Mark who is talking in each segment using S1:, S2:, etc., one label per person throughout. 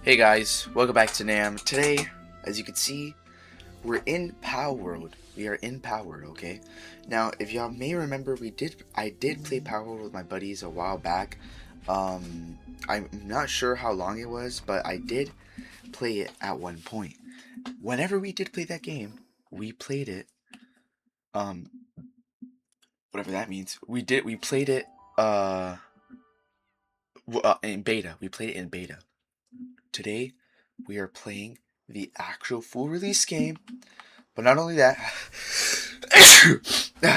S1: Hey guys, welcome back to Nam. Today, as you can see, we're in Palworld. We are in Palworld, okay? Now, if y'all may remember, I did play Palworld with my buddies a while back. I'm not sure how long it was, but I did play it at one point. Whenever we did play that game, we played it, um, whatever that means. We played it, in beta. We played it in beta. Today, we are playing the actual full release game. But not only that,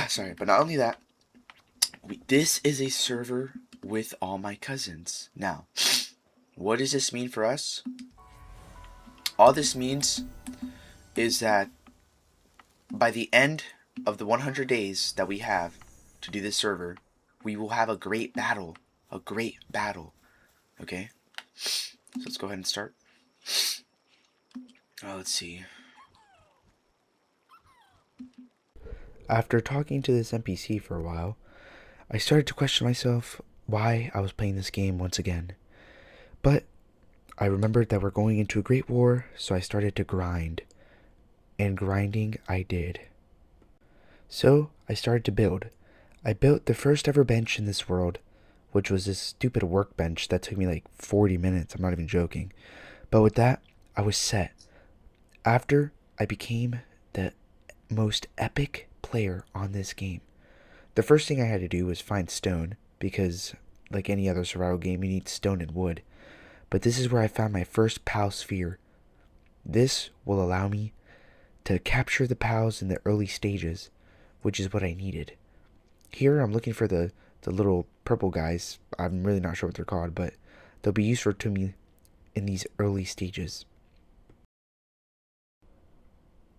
S1: sorry, but not only that, this is a server with all my cousins. Now, what does this mean for us? All this means is that by the end of the 100 days that we have to do this server, we will have a great battle. A great battle. Okay? So let's go ahead and start. Let's see.
S2: After talking to this NPC for a while, I started to question myself why I was playing this game once again. But I remembered that we're going into a great war, so I started to grind. And grinding I did. So I started to build. I built the first ever bench in this world, which was this stupid workbench that took me like 40 minutes, I'm not even joking. But with that, I was set. After, I became the most epic player on this game. The first thing I had to do was find stone, because like any other survival game, you need stone and wood. But this is where I found my first PAL sphere. This will allow me to capture the PALs in the early stages, which is what I needed. Here I'm looking for the little purple guys. I'm really not sure what they're called, but they'll be useful to me in these early stages.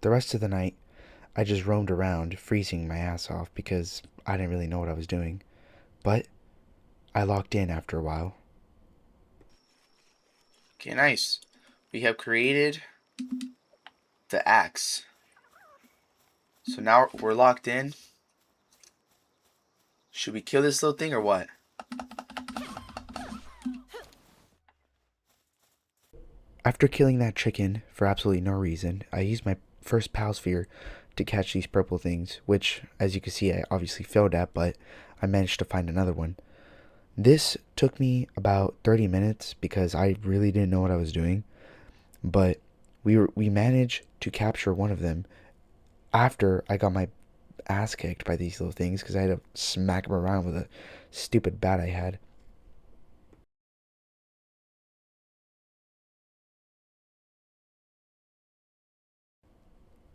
S2: The rest of the night, I just roamed around, freezing my ass off because I didn't really know what I was doing. But I locked in after a while.
S1: Okay, nice. We have created the axe. So now we're locked in. Should we kill this little thing or what?
S2: After killing that chicken for absolutely no reason, I used my first PAL sphere to catch these purple things, which, as you can see, I obviously failed at, but I managed to find another one. This took me about 30 minutes because I really didn't know what I was doing, but we managed to capture one of them after I got my ass kicked by these little things because I had to smack them around with a stupid bat I had.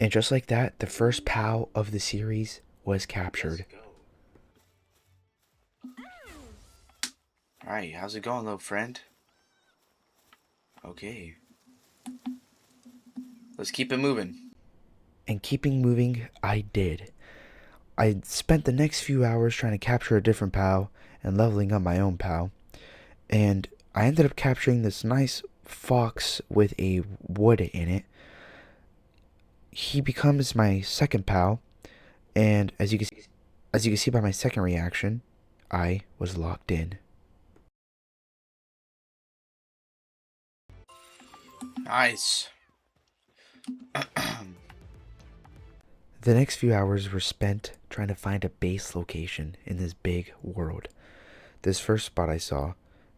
S2: And just like that, the first PAL of the series was captured.
S1: Alright, how's it going, little friend? Okay. Let's keep it moving.
S2: And keeping moving, I did. I spent the next few hours trying to capture a different PAL and leveling up my own PAL. And I ended up capturing this nice fox with a wood in it. He becomes my second PAL, and as you can see by my second reaction, I was locked in.
S1: Nice.
S2: The next few hours were spent trying to find a base location in this big world. This first spot I saw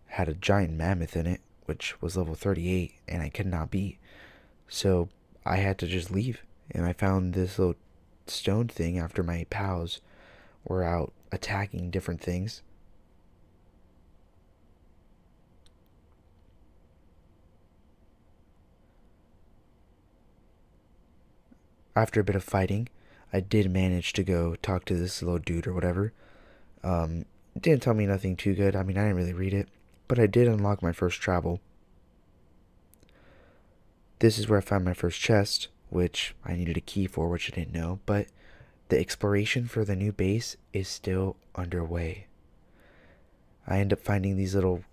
S2: had a giant mammoth in it, which was level 38, and I could not beat. So I had to just leave, and I found this little stone thing after my pals were out attacking different things. After a bit of fighting, I did manage to go talk to this little dude or whatever. It didn't tell me nothing too good. I mean, I didn't really read it, but I did unlock my first travel. This is where I found my first chest, which I needed a key for, which I didn't know, but the exploration for the new base is still underway. I end up finding these little,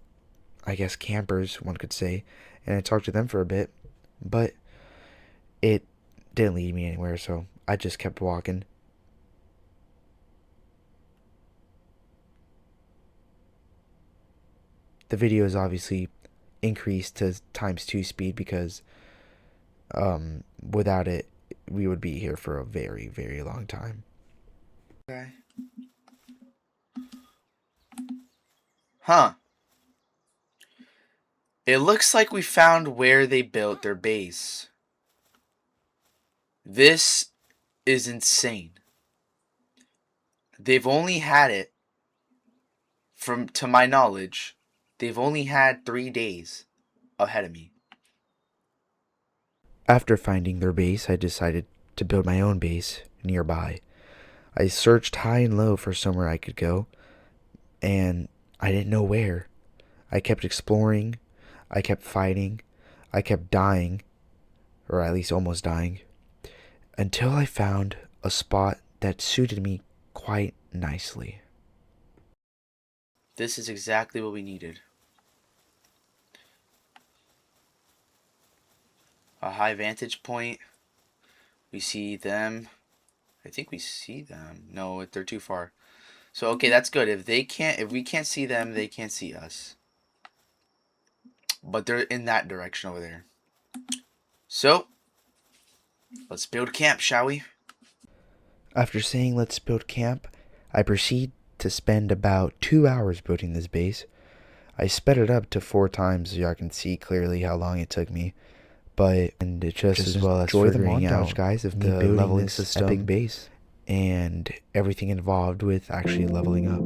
S2: I guess, campers, one could say, and I talked to them for a bit, but it didn't lead me anywhere, so I just kept walking. The video is obviously increased to ×2 speed because without it, we would be here for a very, very long time.
S1: Okay. Huh. It looks like we found where they built their base. This is insane. They've only had it, to my knowledge, they've only had 3 days ahead of me.
S2: After finding their base, I decided to build my own base nearby. I searched high and low for somewhere I could go, and I didn't know where. I kept exploring, I kept fighting, I kept dying, or at least almost dying, until I found a spot that suited me quite nicely.
S1: This is exactly what we needed. A high vantage point. We see them. I think we see them. No, they're too far. So okay, that's good. If we can't see them, they can't see us. But they're in that direction over there. So, let's build camp, shall we?
S2: After saying let's build camp, I proceed to spend about 2 hours building this base. I sped it up to 4 times so y'all can see clearly how long it took me. But and it just as well as enjoy the montage, guys, of the leveling system, epic base, and everything involved with actually leveling up.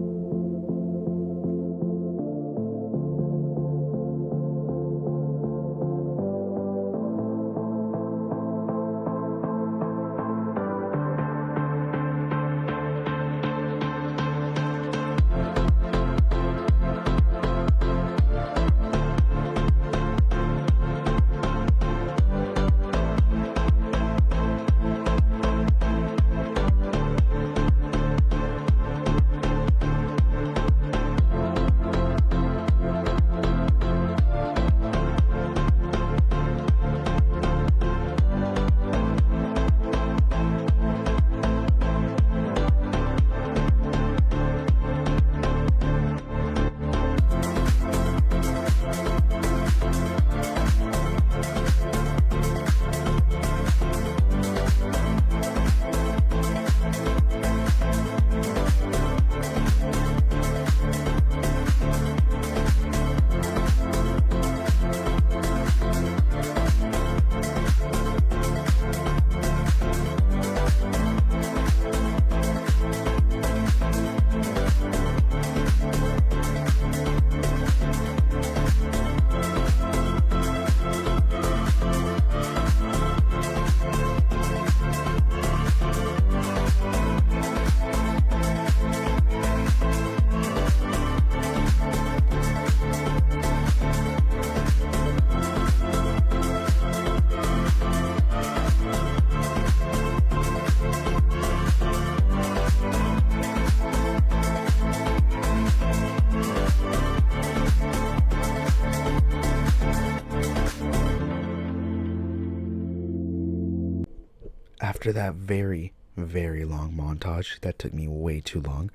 S2: After that very, very long montage that took me way too long,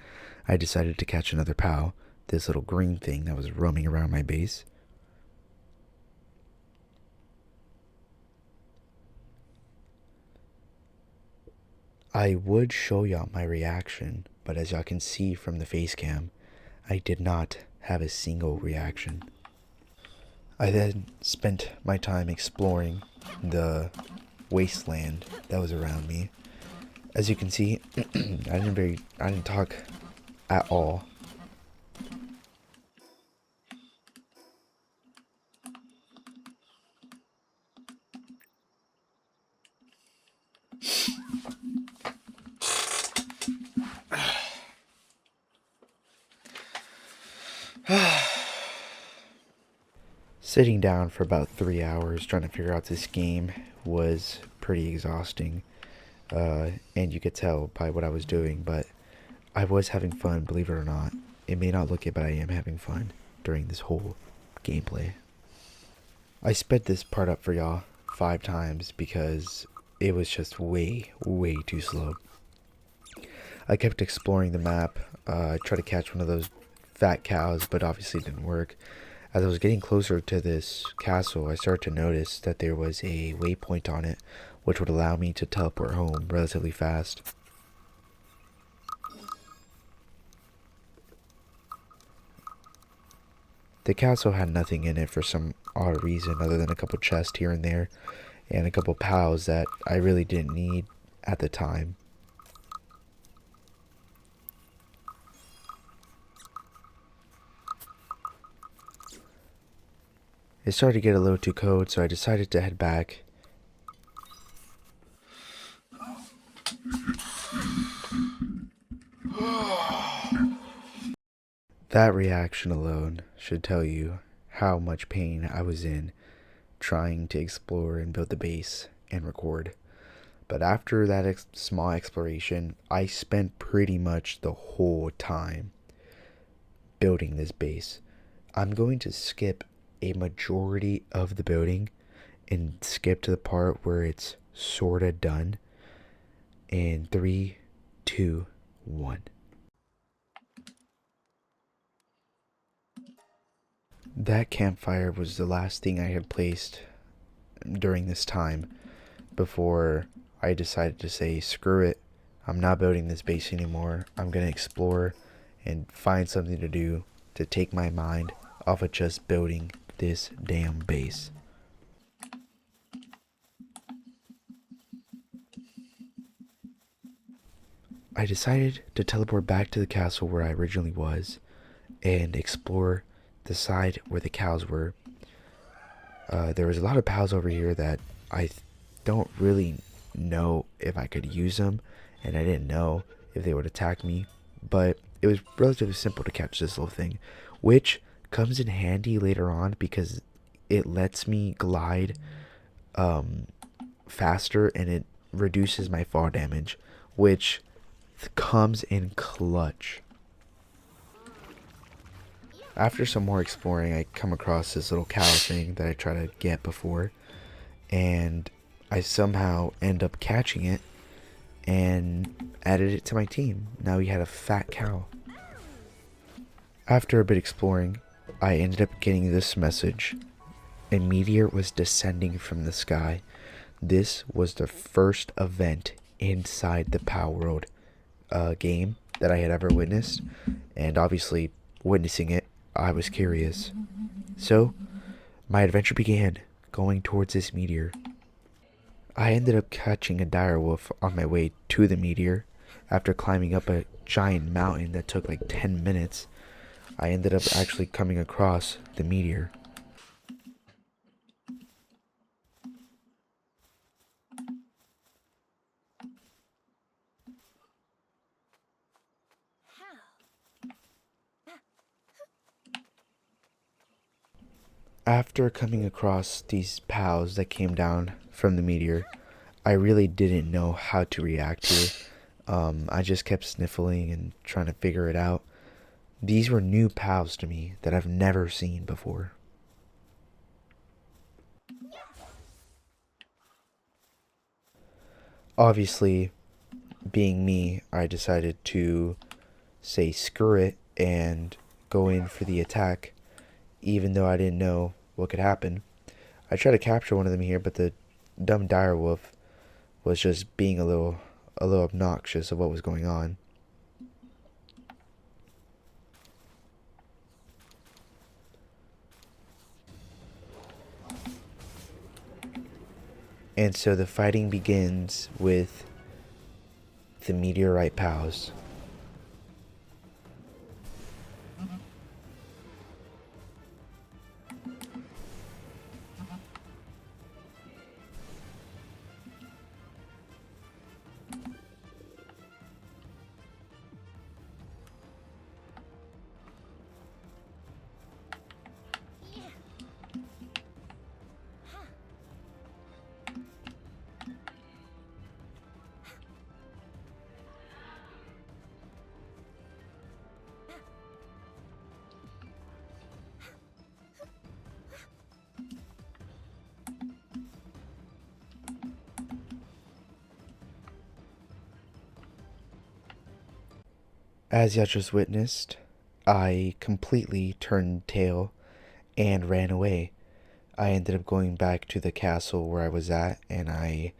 S2: I decided to catch another POW, this little green thing that was roaming around my base. I would show y'all my reaction, but as y'all can see from the face cam, I did not have a single reaction. I then spent my time exploring the wasteland that was around me. As you can see, I didn't talk at all. Sitting down for about 3 hours trying to figure out this game was pretty exhausting, and you could tell by what I was doing, but I was having fun, believe it or not. It may not look it, but I am having fun during this whole gameplay. I sped this part up for y'all 5 times because it was just way, way too slow. I kept exploring the map, tried to catch one of those fat cows, but obviously it didn't work. As I was getting closer to this castle, I started to notice that there was a waypoint on it, which would allow me to teleport home relatively fast. The castle had nothing in it for some odd reason other than a couple chests here and there and a couple pals that I really didn't need at the time. It started to get a little too cold, so I decided to head back. That reaction alone should tell you how much pain I was in trying to explore and build the base and record. But after that small exploration, I spent pretty much the whole time building this base. I'm going to skip a majority of the building and skip to the part where it's sorta done. In 3, 2, 1. That campfire was the last thing I had placed during this time before I decided to say, screw it, I'm not building this base anymore. I'm going to explore and find something to do to take my mind off of just building this damn base. I decided to teleport back to the castle where I originally was and explore the side where the cows were. There was a lot of pals over here that I don't really know if I could use them, and I didn't know if they would attack me, but it was relatively simple to catch this little thing, which comes in handy later on because it lets me glide faster and it reduces my fall damage, which comes in clutch. After some more exploring, I come across this little cow thing that I try to get before, and I somehow end up catching it and added it to my team. Now we had a fat cow. After a bit exploring, I ended up getting this message. A meteor was descending from the sky. This was the first event inside the Palworld game that I had ever witnessed, and obviously witnessing it, I was curious. So, my adventure began, going towards this meteor. I ended up catching a direwolf on my way to the meteor. After climbing up a giant mountain that took like 10 minutes, I ended up actually coming across the meteor. After coming across these pals that came down from the meteor, I really didn't know how to react to it. I just kept sniffling and trying to figure it out. These were new pals to me that I've never seen before. Obviously, being me, I decided to say screw it and go in for the attack, even though I didn't know what could happen. I tried to capture one of them here, but the dumb direwolf was just being a little obnoxious of what was going on. And so the fighting begins with the meteorite pals. As y'all just witnessed, I completely turned tail and ran away. I ended up going back to the castle where I was at, and I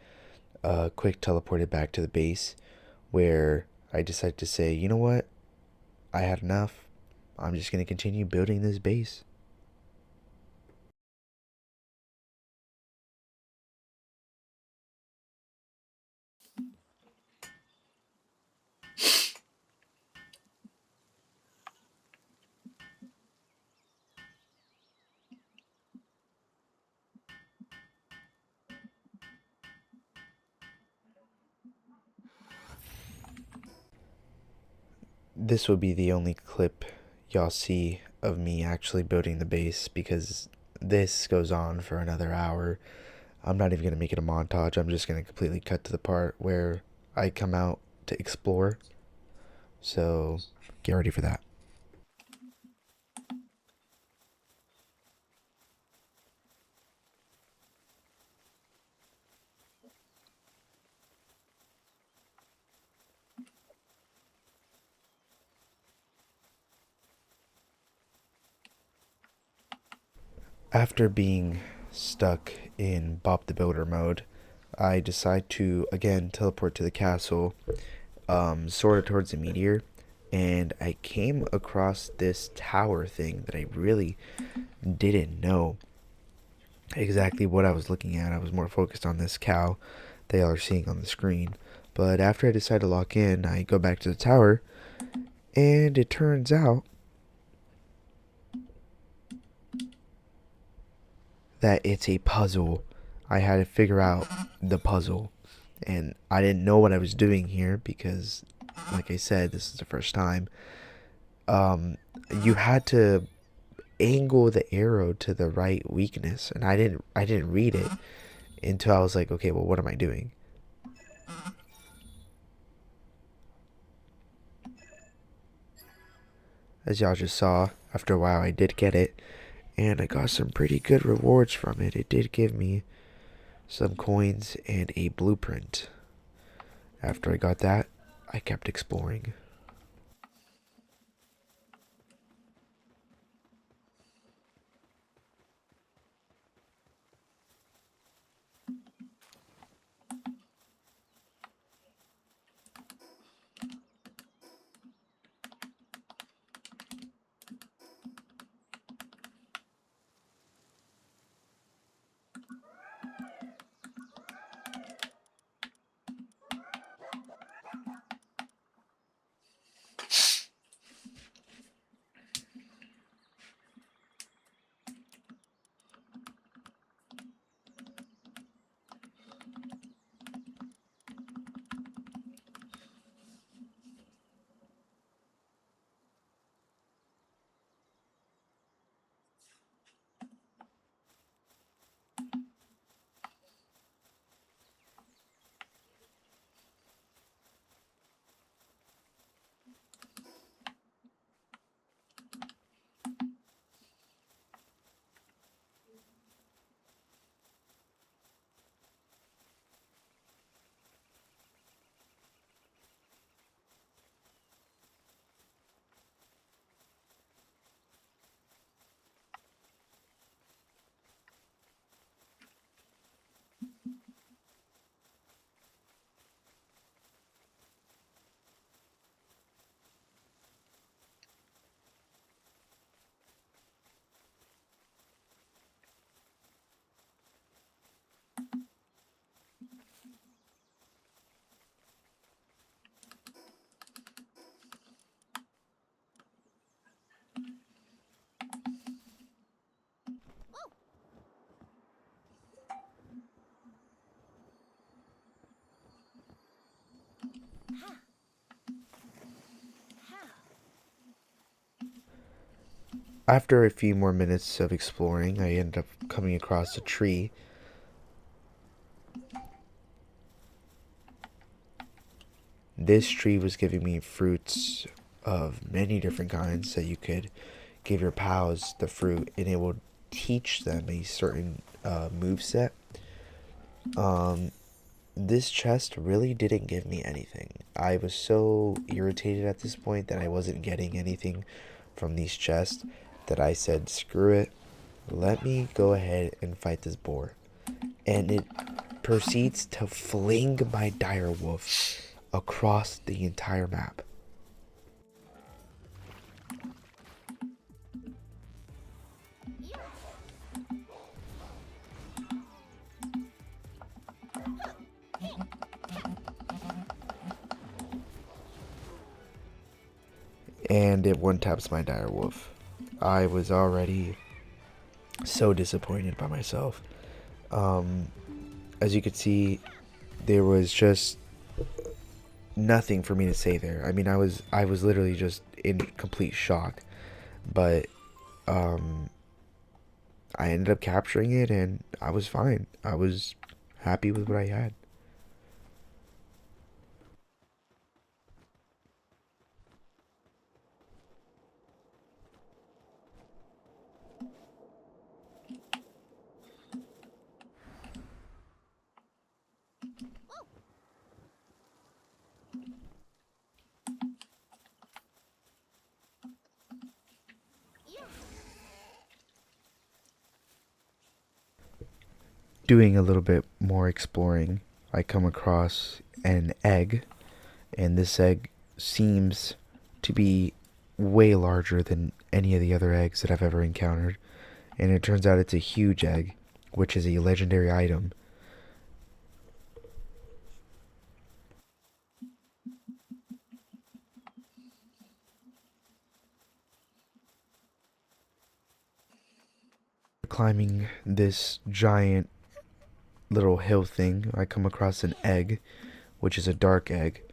S2: quick teleported back to the base where I decided to say, you know what? I had enough. I'm just going to continue building this base. This will be the only clip y'all see of me actually building the base because this goes on for another hour. I'm not even going to make it a montage. I'm just going to completely cut to the part where I come out to explore. So get ready for that. After being stuck in Bob the Builder mode, I decide to again teleport to the castle, sort of towards the meteor, and I came across this tower thing that I really didn't know exactly what I was looking at. I was more focused on this cow that y'all are seeing on the screen. But after I decide to lock in, I go back to the tower, and it turns out that it's a puzzle. I had to figure out the puzzle, and I didn't know what I was doing here because, like I said, this is the first time. Um, you had to angle the arrow to the right weakness, and I didn't read it until I was like, okay, well, what am I doing? As y'all just saw, after a while, I did get it, and I got some pretty good rewards from it. It did give me some coins and a blueprint. After I got that, I kept exploring. After a few more minutes of exploring, I ended up coming across a tree. This tree was giving me fruits of many different kinds that you could give your pals the fruit, and it will teach them a certain move set. Um, this chest really didn't give me anything. I was so irritated at this point that I wasn't getting anything from these chests that I said, screw it. let me go ahead and fight this boar. And it proceeds to fling my dire wolf across the entire map. And it one taps my dire wolf. I was already so disappointed by myself. As you could see, there was just nothing for me to say there. I mean, I was literally just in complete shock. But I ended up capturing it, and I was fine. I was happy with what I had. Doing a little bit more exploring, I come across an egg, and this egg seems to be way larger than any of the other eggs that I've ever encountered. And it turns out it's a huge egg, which is a legendary item. Climbing this giant little hill thing, I come across an egg, which is a dark egg.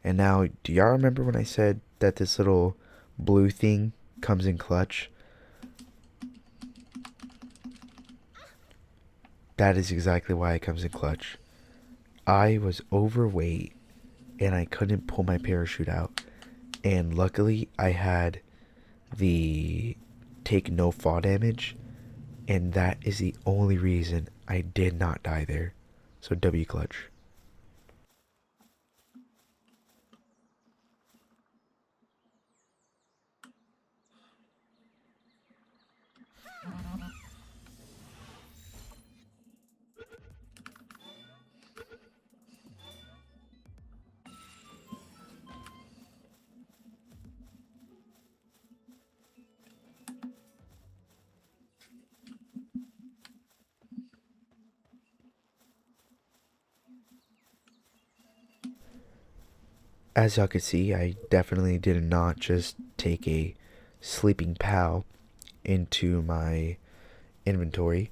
S2: And now, do y'all remember when I said that this little blue thing comes in clutch? That is exactly why it comes in clutch. I was overweight and I couldn't pull my parachute out. And luckily, I had the take no fall damage, and that is the only reason I did not die there. So W clutch. As y'all could see, I definitely did not just take a sleeping pal into my inventory.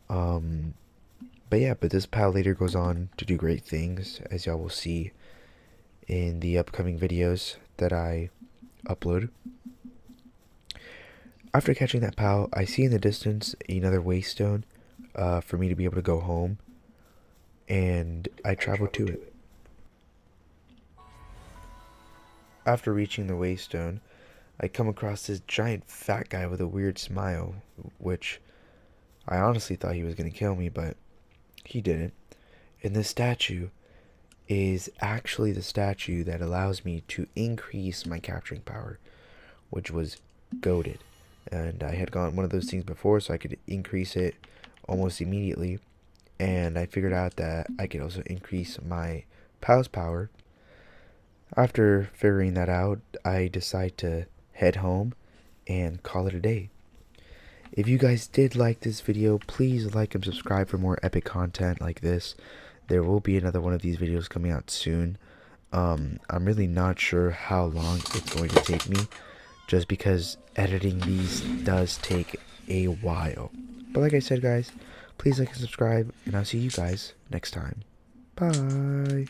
S2: But this pal later goes on to do great things, as y'all will see in the upcoming videos that I upload. After catching that pal, I see in the distance another waystone for me to be able to go home, and I travel to it. After reaching the waystone, I come across this giant fat guy with a weird smile, which I honestly thought he was going to kill me, but he didn't. And this statue is actually the statue that allows me to increase my capturing power, which was goated. And I had gotten one of those things before, so I could increase it almost immediately. And I figured out that I could also increase my pal's power. After figuring that out, I decide to head home and call it a day. If you guys did like this video, please like and subscribe for more epic content like this. There will be another one of these videos coming out soon. I'm really not sure how long it's going to take me, just because editing these does take a while. But like I said, guys, please like and subscribe, and I'll see you guys next time. Bye.